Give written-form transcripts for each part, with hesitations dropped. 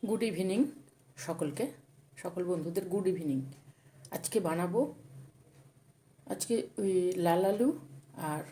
Good evening সকলকে, সকল বন্ধুদের গুড ইভিনিং। আজকে বানাবো ওই লাল আলু আর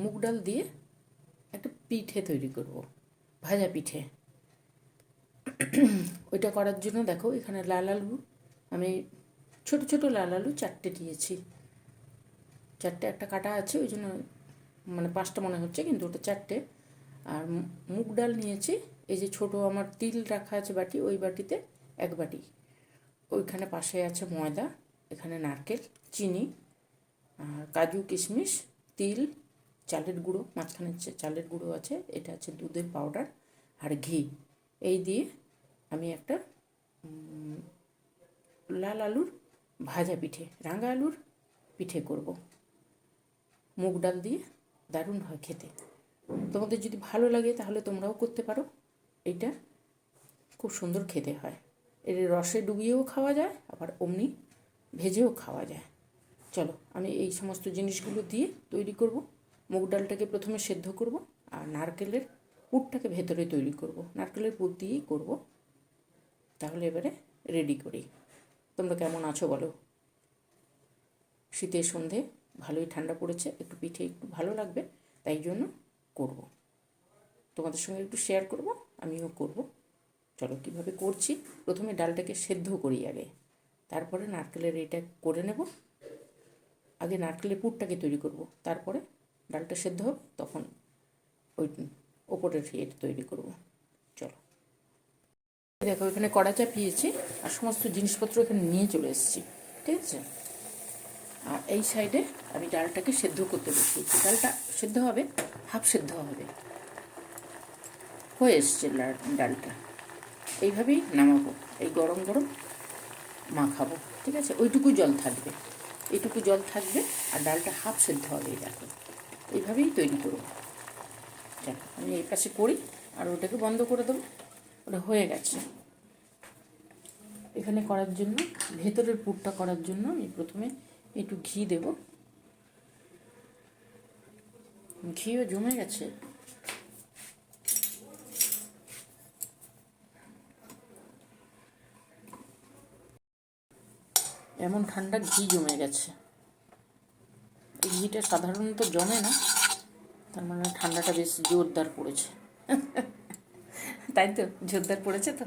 মুগ ডাল দিয়ে একটা পিঠে তৈরি করব, ভাজা পিঠে। ওইটা করার জন্য দেখো এখানে লাল আলু আমি ছোট ছোট লাল আলু 4টে নিয়েছি। 4টে, একটা কাটা আছে ওই জন্য মানে 5টা মনে হচ্ছে, কিন্তু ওটা 4টে। আর মুগ ডাল নিয়েছি, এই যে ছোট আমার তিল রাখা আছে বাটি, ওই বাটিতে 1 বাটি। ওইখানে পাশে আছে ময়দা, এখানে নারকেল, চিনি, আর কাজু, কিশমিশ, তিল, চালের গুঁড়ো, মাঝখানে চালের গুঁড়ো আছে, এটা আছে দুধের পাউডার, আর ঘি। এই দিয়ে আমি একটা লাল আলুর ভাজা পিঠে, রাঙা আলুর পিঠে করব। মুগ ডাল দিয়ে দারুণ হয় খেতে। তোমাদের যদি ভালো লাগে তাহলে তোমরাও করতে পারো। এইটা খুব সুন্দর খেতে হয়। এর রসে ডুবিয়েও খাওয়া যায়, আবার অমনি ভেজেও খাওয়া যায়। চলো আমি এই সমস্ত জিনিসগুলো দিয়ে তৈরি করব। মুগ ডালটাকে প্রথমে সেদ্ধ করব, আর নারকেলের পুরটাকে ভেতরে তৈরি করব। নারকেলের পুর দিয়েই করব। তাহলে এবারে রেডি করি। তোমরা কেমন আছো বলো? শীতের সন্ধে, ভালোই ঠান্ডা পড়েছে, একটু পিঠে একটু ভালো লাগবে, তাই জন্য করব। তোমাদের সঙ্গে একটু শেয়ার করব, আমিও করব। চলো কীভাবে করছি। প্রথমে ডালটাকে সেদ্ধ করি আগে, তারপরে নারকেলের এটা করে নেব। আগে নারকেলের পুরটাকে তৈরি করব, তারপরে ডালটা সেদ্ধ হবে, তখন ওই ওপরের এটা তৈরি করব। চলো দেখো এখানে কড়া চাপিয়েছি, আর সমস্ত জিনিসপত্র এখানে নিয়ে চলে এসেছি, ঠিক আছে। আর এই সাইডে আমি ডালটাকে সেদ্ধ করতে বসিয়েছি। ডালটা সেদ্ধ হবে, হাফ সেদ্ধ হবে, হয়ে এসছে ডালটা। এইভাবেই নামাবো, এই গরম গরম মাখাবো, ঠিক আছে। ওইটুকু জল থাকবে, এইটুকু জল থাকবে, আর ডালটা হাফ সেদ্ধ হবে। এই দেখো এইভাবেই তৈরি করবো। দেখো আমি এই পাশে করি, আর ওটাকে বন্ধ করে দেবো। ওটা হয়ে গেছে। এখানে করার জন্য, ভেতরের পুরটা করার জন্য আমি প্রথমে একটু ঘি দেব। ঘিও জমে গেছে। এমন ঠান্ডা ঘি জমে গেছে। এই ঘিটা সাধারণত জমে না, তার মানে ঠান্ডাটা বেশ জোরদার পড়েছে। তাই তো, জোরদার পড়েছে তো।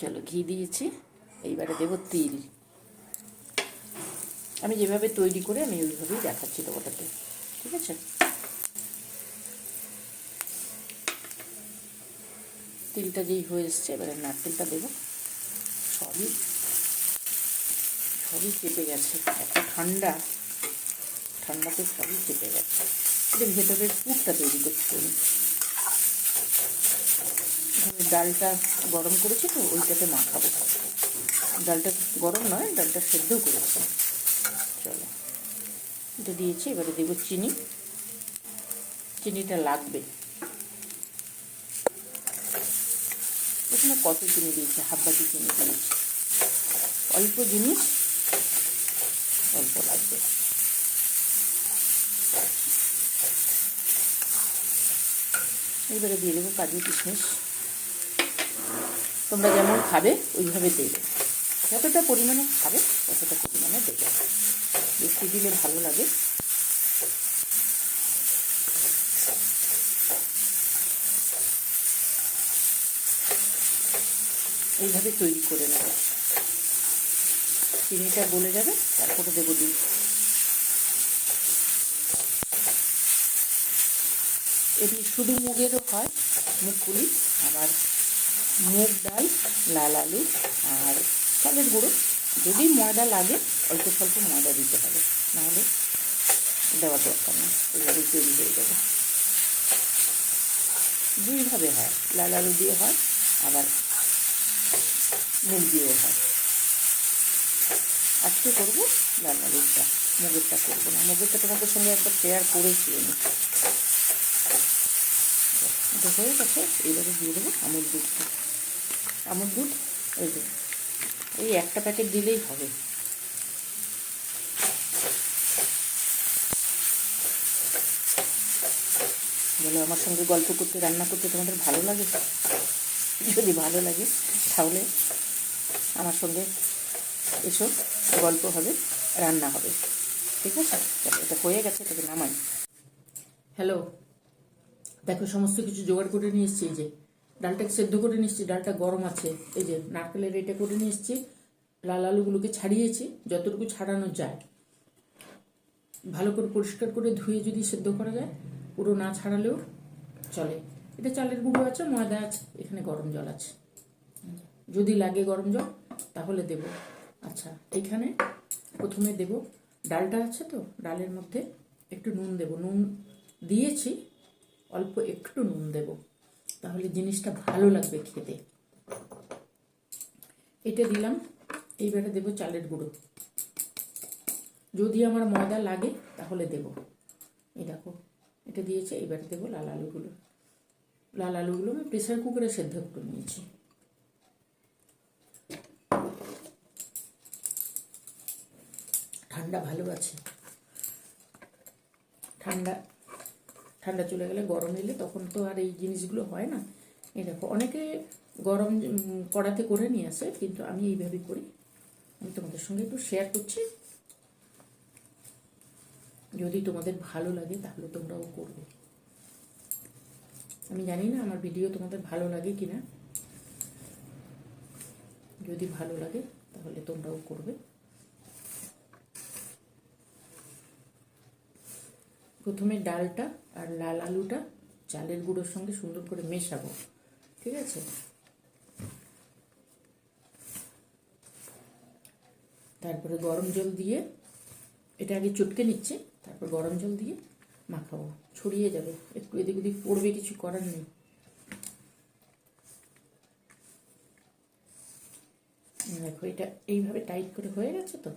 চলো ঘি দিয়েছি, এইবারে দেবো তিল। আমি যেভাবে তৈরি করে আমি ওইভাবেই দেখাচ্ছি তোমাদেরকে, ঠিক আছে। তিলটা যেই হয়ে এসছে, এবারে নারকেলটা দেবো। সবই চেপে গেছে, এত ঠান্ডাতে সবই চেপে গেছে। এটা ভেতরের পুরটা তৈরি করতে হবে। ডালটা গরম করেছি তো, ওইটাতে মাখাবো। ডালটা গরম নয়, ডালটা সেদ্ধ করেছি। চলো এটা দিয়েছি, এবারে দেবো চিনি। চিনিটা লাগবে। এখানে কত চিনি দিয়েছি? হাফ বাটি চিনি দিয়েছি। অল্প জিনিস, অল্প লাগবে। এবারে দিয়ে দেবো কাজু, কিশমিশ। তোমরা যেমন খাবে ওইভাবে দেবে, যতটা পরিমাণে খাবে ততটা পরিমাণে দেবে। বেশি দিলে ভালো লাগে। এইভাবে তৈরি করে নেব। চিনিটা গলে যাবে, তারপরে দেবো দুধ। এটি শুধু মুগেরও হয়, মুগপুলি, আবার মুগ ডাল, লাল আলু আর চালের গুঁড়ো। যদি ময়দা লাগে অল্প স্বল্প ময়দা দিতে হবে, নাহলে দেওয়ার দরকার নেই। এইভাবে তৈরি হয়ে যাবে। দুইভাবে হয়, লাল আলু দিয়ে হয়, আবার মুগ দিয়েও হয়। আজকে করবো লাল আলুরটা, মুগেরটা করবো না। মুগেরটা তোমাদের সঙ্গে একবার শেয়ার করেছি আমি। এটা হয়ে গেছে, এইবারে দিয়ে দেবো আমুল দুধটা। আমুল দুধ এই একটা প্যাকেট দিলেই হবে। বলো আমার সঙ্গে গল্প করতে, রান্না করতে তোমাদের ভালো লাগে? যদি ভালো লাগে তাহলে আমার সঙ্গে এসো, গল্প হবে, রান্না হবে। ঠিক আছে, চলো এটা হয়ে গেছে, এটাকে নামাই। হ্যালো, দেখো সমস্ত কিছু জোগাড় করে নিয়ে এসেছি। এই যে ডালটাকে সেদ্ধ করে নিচ্ছি, ডালটা গরম আছে। এই যে নারকেলের এটা করে নিয়ে এসেছি, লাল আলুগুলোকে ছাড়িয়েছি যতটুকু ছাড়ানো যায়। ভালো করে পরিষ্কার করে ধুয়ে যদি সেদ্ধ করা যায়, পুরো না ছাড়ালেও চলে। এটা চালের গুঁড়ো আছে, ময়দা আছে, এখানে গরম জল আছে, যদি লাগে গরম জল তাহলে দেব। আচ্ছা, এখানে প্রথমে দেব ডালটা আছে, তো ডালের মধ্যে একটু নুন দেব। নুন দিয়েছি, অল্প একটু নুন দেব, তাহলে জিনিসটা ভালো লাগবে খেতে। এটা দিলাম। এইবারে দেব চালের গুঁড়ো, যদি আমার ময়দা লাগে তাহলে দেব। এই দেখো এটা দিয়েছে। এবারে দেবো লাল আলুগুলো। লাল আলুগুলো আমি প্রেসার কুকারে সেদ্ধ করে নিয়েছি। ঠান্ডা ভালো আছে, ঠান্ডা ঠান্ডা চলে গেলে, গরম এলে তখন তো আর এই জিনিসগুলো হয় না। এই দেখো অনেকে গরম কড়াতে করে নিয়ে আসে, কিন্তু আমি এইভাবেই করি। আমি তোমাদের সঙ্গে একটু শেয়ার করছি, যদি তোমাদের ভালো লাগে তাহলে তোমরাও করবে। আমি জানি না আমার ভিডিও তোমাদের ভালো লাগে কি না, যদি ভালো লাগে তাহলে তোমরাও করবে। প্রথমে ডালটা আর লাল আলুটা চালের গুঁড়োর সঙ্গে সুন্দর করে মেশাবো, ঠিক আছে? তারপরে গরম জল দিয়ে এটা আগে চটকে নিচ্ছে, তারপর গরম জল দিয়ে মাখাবো, ছড়িয়ে যাবে। একটু এদিক ওদিক পড়বে, কিছু করার নেই। দেখো এটা এইভাবে টাইট করে হয়ে গেছে, তো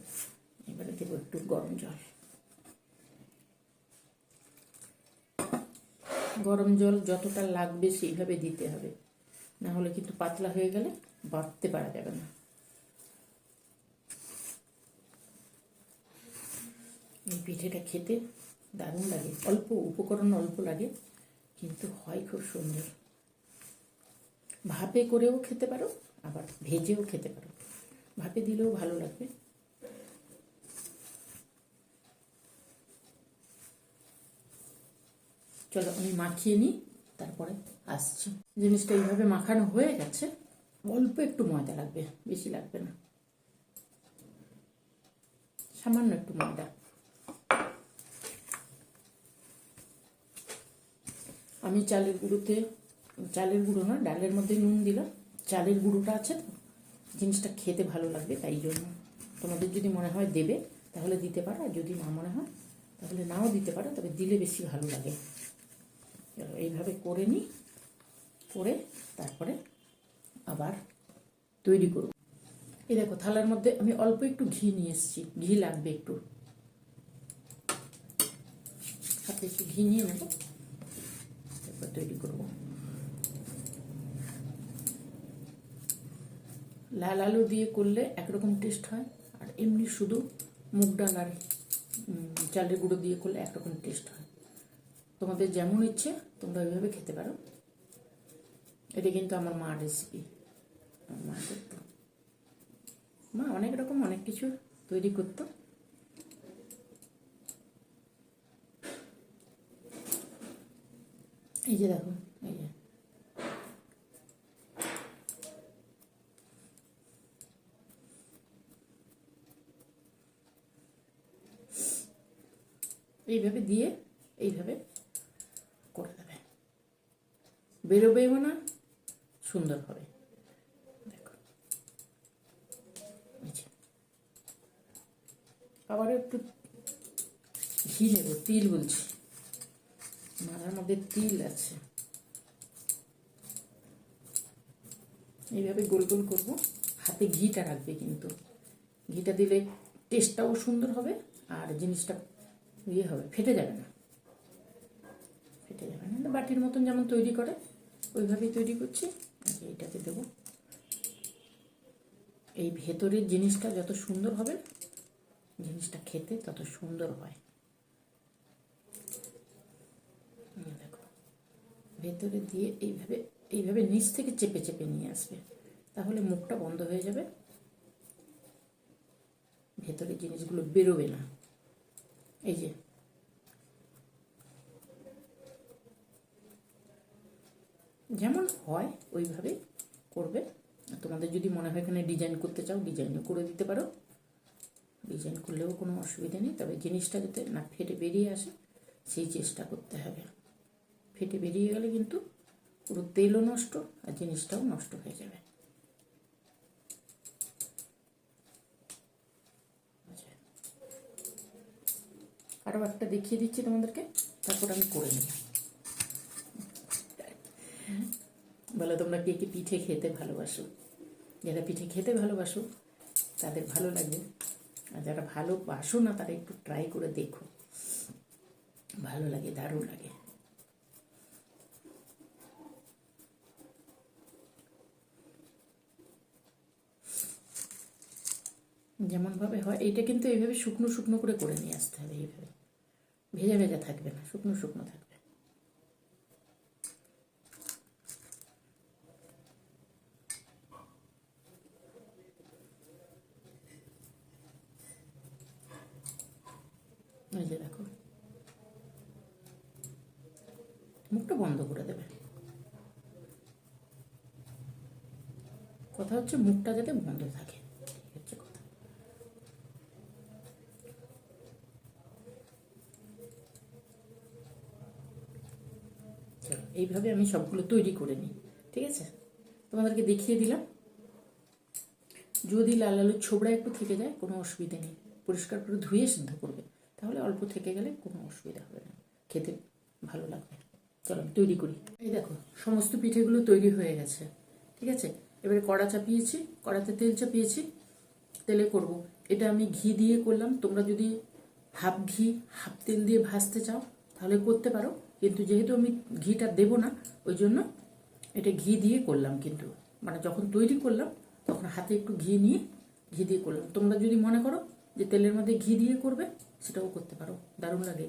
এবারে দেবো একটু গরম জল। গরম জল যতটা লাগবে সেইভাবে দিতে হবে, না হলে কিন্তু পাতলা হয়ে গেলে বাটতে পারা যাবে না। এই পিঠেটা খেতে দারুণ লাগে, অল্প উপকরণ অল্প লাগে, কিন্তু হয় খুব সুন্দর। ভাপে করেও খেতে পারো, আবার ভেজেও খেতে পারো। ভাপে দিলেও ভালো লাগবে। চলো আমি মাখিয়ে নিই, তারপরে আসছি। জিনিসটা এইভাবে মাখানো হয়ে গেছে। অল্প একটু ময়দা লাগবে, বেশি লাগবে না, সামান্য একটু ময়দা। আমি চালের গুঁড়ো না, ডালের মধ্যে নুন দিলাম। চালের গুঁড়োটা আছে তো, জিনিসটা খেতে ভালো লাগবে, তাই জন্য। তোমাদের যদি মনে হয় দেবে তাহলে দিতে পারো, আর যদি না মনে হয় তাহলে নাও দিতে পারো, তবে দিলে বেশি ভালো লাগে। এইভাবে করে নিই, করে তারপরে আবার তৈরি করব। এই দেখো থালার মধ্যে আমি অল্প একটু ঘি নিয়ে এসেছি, ঘি লাগবে একটু, হাতে একটু ঘি নিয়ে নেব, তারপর তৈরি করব। লাল আলু দিয়ে করলে একরকম টেস্ট হয়, আর এমনি শুধু মুগ ডাল আর চালের গুঁড়ো দিয়ে করলে একরকম টেস্ট হয়। তোমাদের যেমন ইচ্ছে তোমরা ওইভাবে খেতে পারো। এটা কিন্তু আমার মার রেসিপি, মা করতো। মা অনেক রকম অনেক কিছু তৈরি করতো। এই যে দেখো, এই যে এইভাবে দিয়ে এইভাবে করে দেবে, বেরোবেও না, সুন্দর হবে। দেখো আবার একটু ঘি নেব, তিল বলছি, মাথার মধ্যে তিল আছে। এইভাবে গোল গোল করবো, হাতে ঘিটা রাখবে, কিন্তু ঘিটা দিলে টেস্টটাও সুন্দর হবে, আর জিনিসটা ইয়ে হবে, ফেটে যাবে না। ফেটে যাবে না, বাটির মতন যেমন তৈরি করে ওইভাবেই তৈরি করছি। এইটাকে দেবো। এই ভেতরের জিনিসটা যত সুন্দর হবে, জিনিসটা খেতে তত সুন্দর হয়। দেখো ভেতরে দিয়ে এইভাবে এইভাবে নিচ থেকে চেপে চেপে নিয়ে আসবে, তাহলে মুখটা বন্ধ হয়ে যাবে, ভেতরে জিনিসগুলো বেরোবে না। এই যে যেমন হয় ওইভাবে করবে। তোমাদের যদি মনে হয় এখানে ডিজাইন করতে চাও ডিজাইনও করে দিতে পারো, ডিজাইন করলেও কোনো অসুবিধা নেই, তবে জিনিসটা যাতে না ফেটে বেরিয়ে আসে সেই চেষ্টা করতে হবে। ফেটে বেরিয়ে গেলে কিন্তু পুরো তেলও নষ্ট আর জিনিসটাও নষ্ট হয়ে যাবে। আরও একটা দেখিয়ে দিচ্ছি তোমাদেরকে, তারপর আমি করে নিই। বলো তোমরা কে কে পিঠে খেতে ভালোবাসো? যারা পিঠে খেতে ভালোবাসো তাদের ভালো লাগবে, আর যারা ভালোবাসো না তারা একটু ট্রাই করে দেখো, ভালো লাগে, দারুণ লাগে। যেমনভাবে হয় এইটা কিন্তু এইভাবে শুকনো শুকনো করে নিয়ে আসতে হবে, এইভাবে ভেজা ভেজা থাকবে না, শুকনো শুকনো থাকবে। এই যে দেখো, মুখটা বন্ধ করে দেবে। কথা হচ্ছে মুখটা যাতে বন্ধ থাকে, হচ্ছে কথা। এইভাবে আমি সবগুলো তৈরি করে নিই, ঠিক আছে? তোমাদেরকে দেখিয়ে দিলাম। যদি লাল আলুর ছোবড়া একটু থেকে যায় কোনো অসুবিধা নেই, পরিষ্কার করে ধুয়ে সিদ্ধ করবে, তাহলে অল্প থেকে গেলে কোনো অসুবিধা হবে না, খেতে ভালো লাগবে। চলো আমি তৈরি করি। এই দেখো সমস্ত পিঠেগুলো তৈরি হয়ে গেছে, ঠিক আছে? এবারে কড়া চাপিয়েছি, কড়াতে তেল চাপিয়েছি, তেলে করব। এটা আমি ঘি দিয়ে করলাম, তোমরা যদি হাফ ঘি হাফ তেল দিয়ে ভাজতে চাও তাহলে করতে পারো, কিন্তু যেহেতু আমি ঘিটা দেবো না ওই জন্য এটা ঘি দিয়ে করলাম। কিন্তু মানে যখন তৈরি করলাম তখন হাতে একটু ঘি নিয়ে ঘি দিয়ে করলাম। তোমরা যদি মনে করো যে তেলের মধ্যে ঘি দিয়ে করবে সেটাও করতে পারো, দারুণ লাগে।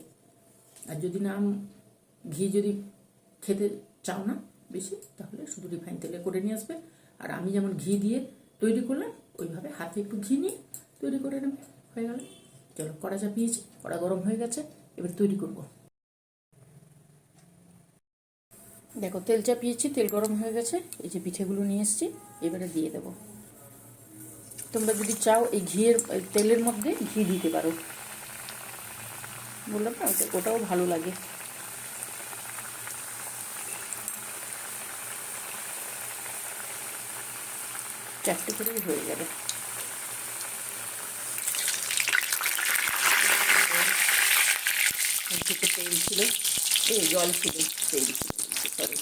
আর যদি না ঘি যদি খেতে চাও না বেশি, তাহলে শুধু রিফাইন তেলে করে নিয়ে আসবে। আর আমি যেমন ঘি দিয়ে তৈরি করলাম ওইভাবে হাতে একটু ঘি নিয়ে তৈরি করে নেবে, হয়ে গেল। চলো কড়া চাপিয়েছি, কড়া গরম হয়ে গেছে, এবার তৈরি করব। দেখো তেল চাপিয়েছি, তেল গরম হয়ে গেছে, এই যে পিঠেগুলো নিয়ে এসেছি, এবারে দিয়ে দেবো। তোমরা যদি চাও এই ঘিয়ের তেলের মধ্যে ঘি দিতে পারো, বললাম না ওটাও ভালো লাগে। চারটে করেই হয়ে যাবে। তেল ছিল, এই জল ছিল, তেল ছিল, সরি।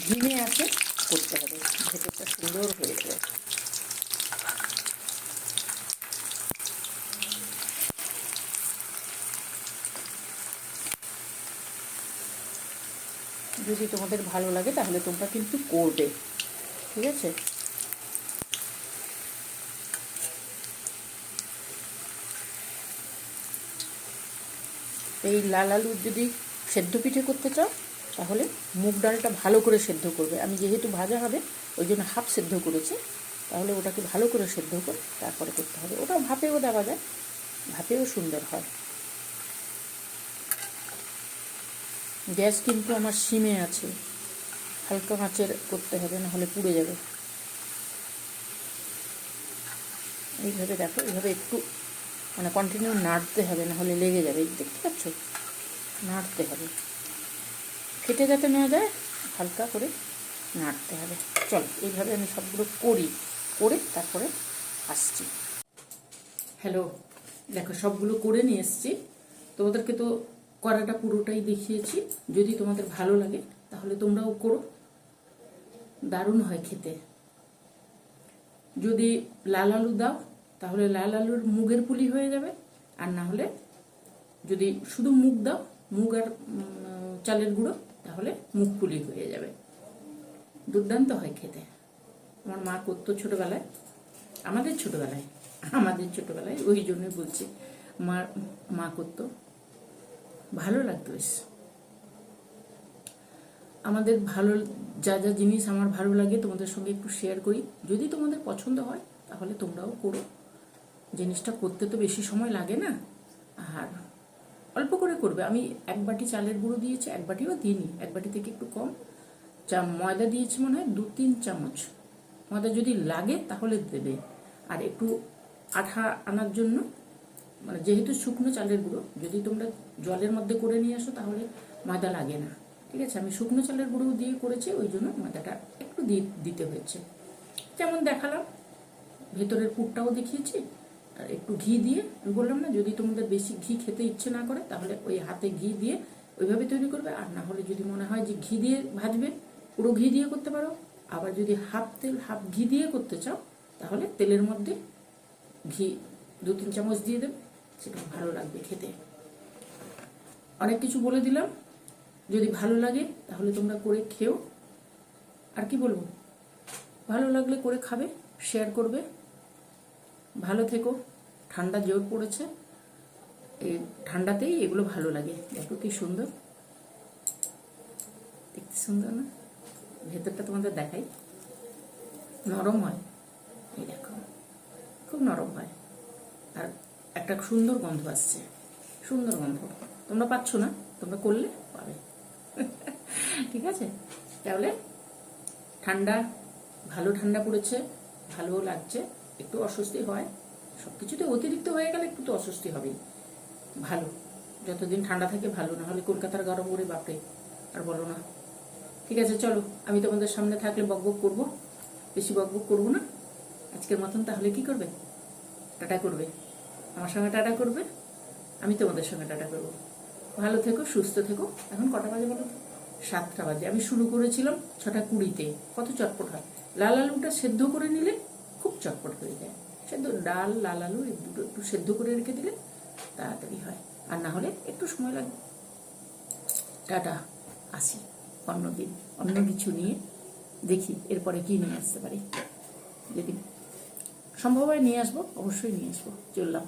ঘিমে আছে করতে হবে, ভেতরটা সুন্দর হয়ে যাবে। যদি তোমাদের ভালো লাগে তাহলে তোমরা কিন্তু করবে, ঠিক আছে? এই লাল আলুর যদি সেদ্ধ পিঠে করতে চাও তাহলে মুগ ডালটা ভালো করে সেদ্ধ করবে। আমি যেহেতু ভাজা হবে ওই জন্য হাফ সেদ্ধ করেছি, তাহলে ওটাকে ভালো করে সেদ্ধ করে তারপরে করতে হবে। ওটা ভাপেও দেওয়া যায়, ভাপেও সুন্দর হয়। গ্যাস কিন্তু আমার সিমে আছে, হালকা আঁচের করতে হবে, না হলে পুড়ে যাবে। এইভাবে দেখো, এইভাবে একটু মানে কন্টিনিউ নাড়তে হবে, না হলে লেগে যাবে। দেখতে পাচ্ছ, নাড়তে হবে, ফেটে যাতে না যায়, হালকা করে নাড়তে হবে। চলো এইভাবে আমি সবগুলো করে তারপরে আসছি। হ্যালো, দেখো সবগুলো করে নিয়ে এসছি। তোমাদেরকে তো করাটা পুরোটাই দেখিয়েছি। যদি তোমাদের ভালো লাগে তাহলে তোমরাও করো, দারুণ হয় খেতে। যদি লাল আলু দাও তাহলে লাল আলুর মুগের পুলি হয়ে যাবে, আর না হলে যদি শুধু মুগ দাও, মুগ আর চালের গুঁড়ো, তাহলে মুগ পুলি হয়ে যাবে। দুর্দান্ত হয় খেতে। আমার মা করতো ছোটোবেলায়, আমাদের ছোটোবেলায়, ওই জন্যই বলছি। মা মা করতো, ভালো লাগতো বেশ। আমাদের ভালো যা যা জিনিস আমার ভালো লাগে তোমাদের সঙ্গে একটু শেয়ার করি। যদি তোমাদের পছন্দ হয় তাহলে তোমরাও করো। জিনিসটা করতে তো বেশি সময় লাগে না, আর অল্প করে করবে। আমি 1 বাটি চালের গুঁড়ো দিয়েছি, 1 বাটিও দিইনি, 1 বাটি থেকে একটু কম। ময়দা দিয়েছি মনে হয় 2-3 চামচ। ময়দা যদি লাগে তাহলে দেবে। আর একটু আঠা আনার জন্য, মানে যেহেতু শুকনো চালের গুঁড়ো, যদি তোমরা জলের মধ্যে করে নিয়ে আসো তাহলে ময়দা লাগে না, ঠিক আছে। আমি শুকনো চালের গুঁড়ো দিয়ে করেছি, ওই জন্য ময়দাটা একটু দিতে হয়েছে। যেমন দেখালাম, ভেতরের পুরটাও দেখিয়েছি। আর একটু ঘি দিয়ে, আমি বললাম না, যদি তোমাদের বেশি ঘি খেতে ইচ্ছে না করে তাহলে ওই হাতে ঘি দিয়ে ওইভাবে তৈরি করবে। আর না হলে যদি মনে হয় যে ঘি দিয়ে ভাজবে, পুরো ঘি দিয়ে করতে পারো। আবার যদি হাফ তেল হাফ ঘি দিয়ে করতে চাও তাহলে তেলের মধ্যে ঘি 2-3 চামচ দিয়ে দেবে, সেটা ভালো লাগবে খেতে। অনেক কিছু বলে দিলাম, যদি ভালো লাগে তাহলে তোমরা করে খেও। আর কি বলবো, ভালো লাগলে করে খাবে, শেয়ার করবে। ভালো থেকো। ঠান্ডা জোর পড়েছে, এই ঠান্ডাতেই এগুলো ভালো লাগে। দেখো কি সুন্দর, দেখতে সুন্দর না? ভেতরটা তোমাদের দেখাই, নরম হয়, এই দেখো খুব নরম হয়। আর একটা সুন্দর গন্ধ আসছে, সুন্দর গন্ধ। তোমরা পাচ্ছ না, তোমরা করলে পাবে। ঠিক আছে, তাহলে ঠান্ডা, ভালো ঠান্ডা পড়েছে, ভালো লাগছে। একটু অস্বস্তি হয়, সব কিছুতে অতিরিক্ত হয়ে গেলে একটু তো অস্বস্তি হবেই। ভালো, যতদিন ঠান্ডা থাকে ভালো, না হলে কলকাতার গরম করে বাপরে আর বলো না। ঠিক আছে, চলো, আমি তোমাদের সামনে থাকলে বকবক করবো, বেশি বকবক করবো না। আজকের মতন তাহলে কি করবে, টাটা করবে, আমার সঙ্গে টাটা করবে, আমি তোমাদের সঙ্গে টাটা করবো। ভালো থেকো, সুস্থ থেকো। এখন কটা বাজে বলো? 7টা বাজে। আমি শুরু করেছিলাম 6টা 20-তে। কত চটপট হয়। লাল আলুটা সেদ্ধ করে নিলে খুব চটপট হয়ে যায়। সেদ্ধ ডাল, লাল আলু এই দুটো একটু সেদ্ধ করে রেখে দিলে তাড়াতাড়ি হয়, আর না হলে একটু সময় লাগে। টাটা, আসি অন্যদিন অন্য কিছু নিয়ে, দেখি এরপরে কি নিয়ে আসতে পারি। যদি সম্ভব হয় নিয়ে আসবো, অবশ্যই নিয়ে আসবো। চললাম।